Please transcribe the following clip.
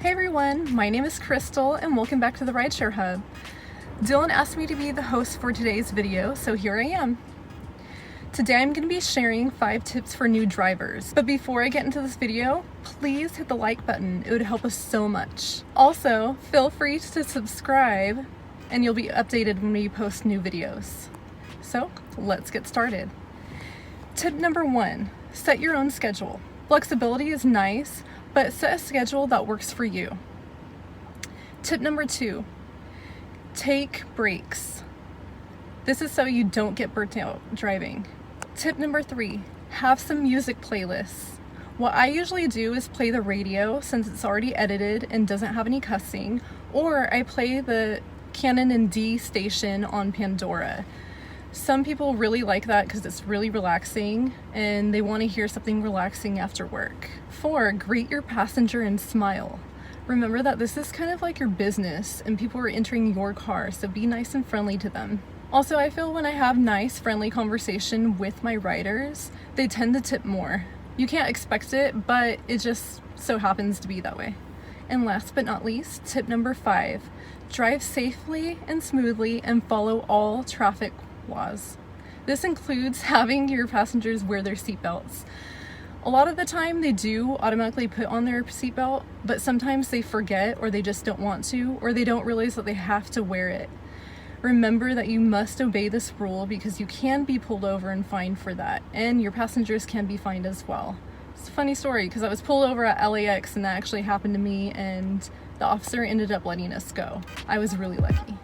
Hey everyone, my name is Crystal and welcome back to the Rideshare Hub. Dylan asked me to be the host for today's video, so here I am. Today I'm going to be sharing 5 tips for new drivers. But before I get into this video, please hit the like button. It would help us so much. Also, feel free to subscribe and you'll be updated when we post new videos. So let's get started. Tip number 1, set your own schedule. Flexibility is nice, but set a schedule that works for you. Tip number 2, take breaks. This is so you don't get burnt out driving. Tip number 3, have some music playlists. What I usually do is play the radio since it's already edited and doesn't have any cussing, or I play the Canon and D station on Pandora. Some people really like that because it's really relaxing and they want to hear something relaxing after work. 4, greet your passenger and smile. Remember that this is kind of like your business and people are entering your car, so be nice and friendly to them. Also, I feel when I have nice, friendly conversation with my riders, they tend to tip more. You can't expect it, but it just so happens to be that way. And last but not least, tip number 5, drive safely and smoothly and follow all traffic laws. This includes having your passengers wear their seatbelts. A lot of the time they do automatically put on their seatbelt, but sometimes they forget or they just don't want to, or they don't realize that they have to wear it. Remember that you must obey this rule because you can be pulled over and fined for that, and your passengers can be fined as well. It's a funny story because I was pulled over at LAX and that actually happened to me and the officer ended up letting us go. I was really lucky.